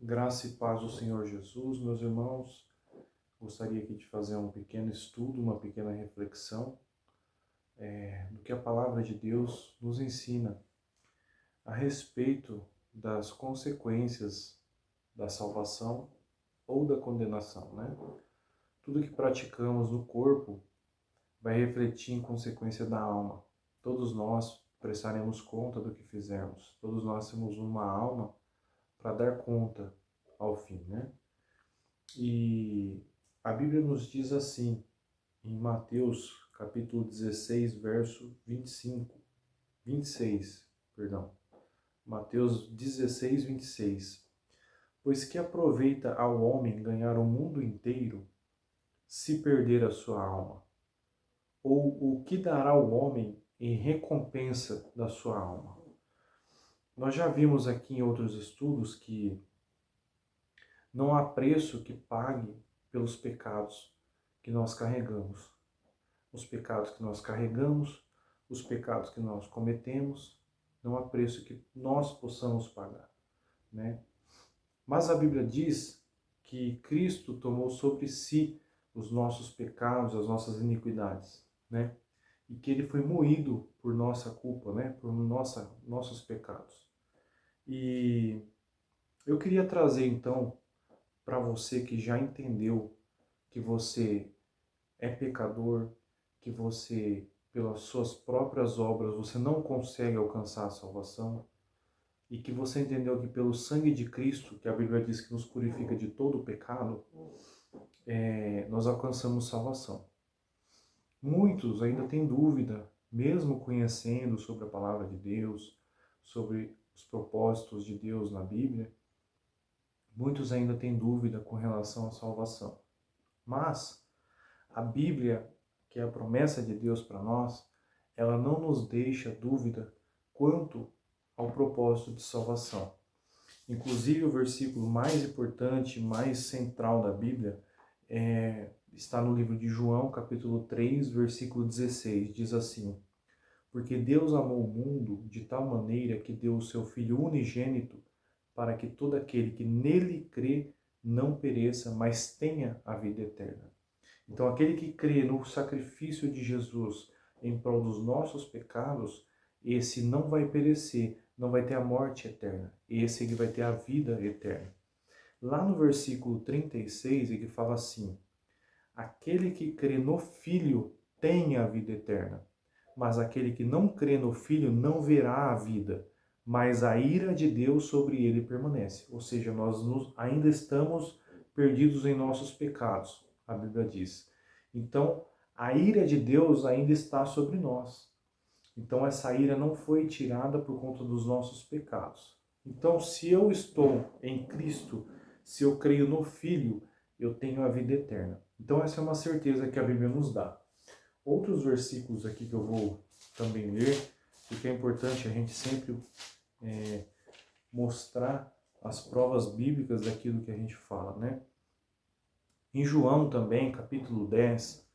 Graça e paz do Senhor Jesus, meus irmãos. Gostaria aqui de fazer um pequeno estudo, uma pequena reflexão do que a palavra de Deus nos ensina a respeito das consequências da salvação ou da condenação, né? Tudo que praticamos no corpo vai refletir em consequência da alma. Todos nós prestaremos conta do que fizermos. Todos nós temos uma alma para dar conta ao fim, né? E a Bíblia nos diz assim, em Mateus capítulo 16, verso 26, perdão. Mateus 16, 26. Pois que aproveita ao homem ganhar o mundo inteiro, se perder a sua alma? Ou o que dará o homem em recompensa da sua alma? Nós já vimos aqui em outros estudos que não há preço que pague pelos pecados que nós carregamos. Os pecados que nós carregamos, os pecados que nós cometemos, não há preço que nós possamos pagar, né? Mas a Bíblia diz que Cristo tomou sobre si os nossos pecados, as nossas iniquidades, né? E que ele foi moído por nossa culpa, né? Por nossos pecados. E eu queria trazer então para você que já entendeu que você é pecador, que você, pelas suas próprias obras, você não consegue alcançar a salvação, e que você entendeu que pelo sangue de Cristo, que a Bíblia diz que nos purifica de todo o pecado, nós alcançamos salvação. Muitos ainda têm dúvida, mesmo conhecendo sobre a palavra de Deus, sobre os propósitos de Deus na Bíblia, muitos ainda têm dúvida com relação à salvação. Mas a Bíblia, que é a promessa de Deus para nós, ela não nos deixa dúvida quanto ao propósito de salvação. Inclusive, o versículo mais importante, mais central da Bíblia, está no livro de João, capítulo 3, versículo 16. Diz assim: Porque Deus amou o mundo de tal maneira que deu o seu Filho unigênito, para que todo aquele que nele crê não pereça, mas tenha a vida eterna. Então, aquele que crê no sacrifício de Jesus em prol dos nossos pecados, esse não vai perecer, não vai ter a morte eterna. Esse ele vai ter a vida eterna. Lá no versículo 36, ele fala assim: aquele que crê no Filho tem a vida eterna, mas aquele que não crê no Filho não verá a vida, mas a ira de Deus sobre ele permanece. Ou seja, ainda estamos perdidos em nossos pecados, a Bíblia diz. Então, a ira de Deus ainda está sobre nós. Então, essa ira não foi tirada por conta dos nossos pecados. Então, se eu estou em Cristo, se eu creio no Filho, eu tenho a vida eterna. Então, essa é uma certeza que a Bíblia nos dá. Outros versículos aqui que eu vou também ler, porque é importante a gente sempre mostrar as provas bíblicas daquilo que a gente fala, né? Em João também, capítulo 10,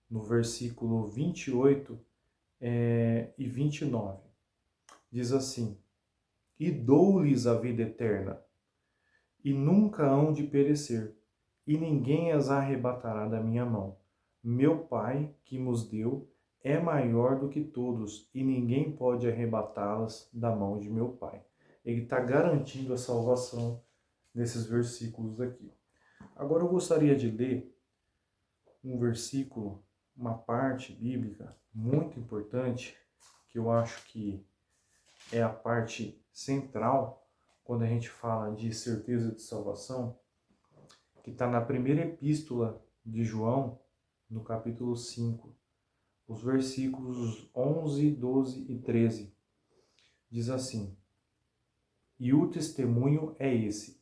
no versículo 28 e 29, diz assim: E dou-lhes a vida eterna, e nunca hão de perecer, e ninguém as arrebatará da minha mão. Meu Pai, que nos deu, é maior do que todos, e ninguém pode arrebatá-las da mão de meu Pai. Ele está garantindo a salvação nesses versículos aqui. Agora eu gostaria de ler um versículo, uma parte bíblica muito importante, que eu acho que é a parte central quando a gente fala de certeza de salvação, que está na primeira epístola de João, no capítulo 5, os versículos 11, 12 e 13. Diz assim: E o testemunho é esse,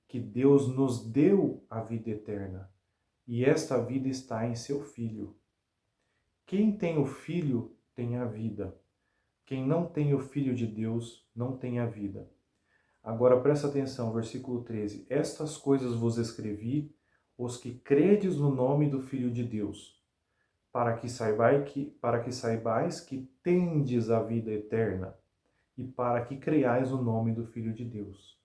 que Deus nos deu a vida eterna, e esta vida está em seu Filho. Quem tem o Filho tem a vida. Quem não tem o Filho de Deus não tem a vida. Agora presta atenção, versículo 13. Estas coisas vos escrevi, os que credes no nome do Filho de Deus, para que saibais que tendes a vida eterna, e para que creiais no nome do Filho de Deus.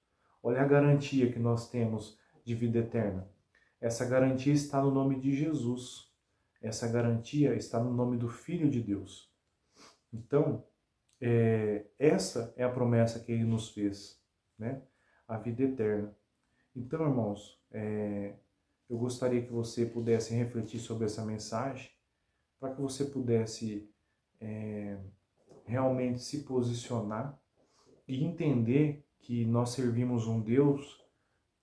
Olha a garantia que nós temos de vida eterna. Essa garantia está no nome de Jesus. Essa garantia está no nome do Filho de Deus. Então, essa é a promessa que ele nos fez, né? A vida eterna. Então, irmãos, eu gostaria que você pudesse refletir sobre essa mensagem, para que você pudesse realmente se posicionar e entender que nós servimos um Deus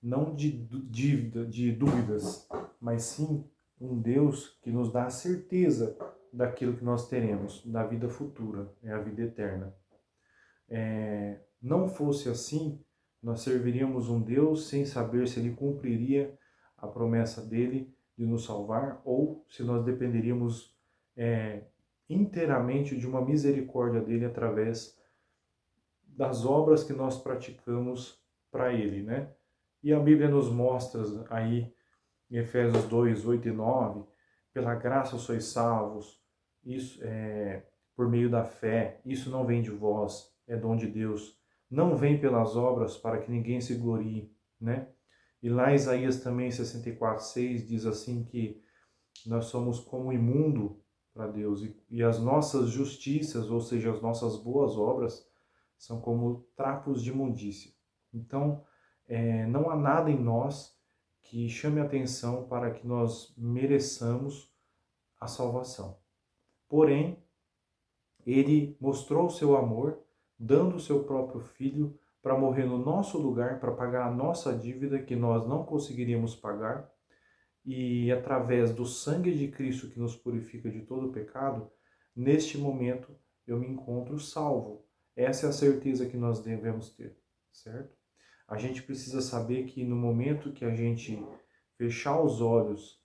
não de dívida, de dúvidas, mas sim um Deus que nos dá a certeza daquilo que nós teremos, da vida futura, é a vida eterna. Não fosse assim, nós serviríamos um Deus sem saber se Ele cumpriria a promessa dele de nos salvar ou se nós dependeríamos inteiramente de uma misericórdia dele através das obras que nós praticamos para ele, né? E a Bíblia nos mostra aí, em Efésios 2, 8 e 9, pela graça sois salvos, isso por meio da fé, isso não vem de vós, é dom de Deus, não vem pelas obras para que ninguém se glorie, né? E lá Isaías também, 64, 6, diz assim que nós somos como imundo para Deus e as nossas justiças, ou seja, as nossas boas obras, são como trapos de imundícia. Então, não há nada em nós que chame atenção para que nós mereçamos a salvação. Porém, ele mostrou o seu amor, dando o seu próprio filho para morrer no nosso lugar, para pagar a nossa dívida que nós não conseguiríamos pagar. E através do sangue de Cristo que nos purifica de todo o pecado, neste momento eu me encontro salvo. Essa é a certeza que nós devemos ter, certo? A gente precisa saber que no momento que a gente fechar os olhos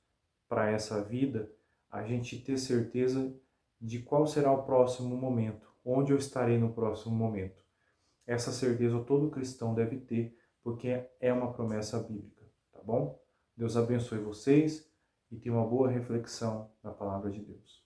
para essa vida, a gente ter certeza de qual será o próximo momento, onde eu estarei no próximo momento. Essa certeza todo cristão deve ter, porque é uma promessa bíblica, tá bom? Deus abençoe vocês e tenha uma boa reflexão na palavra de Deus.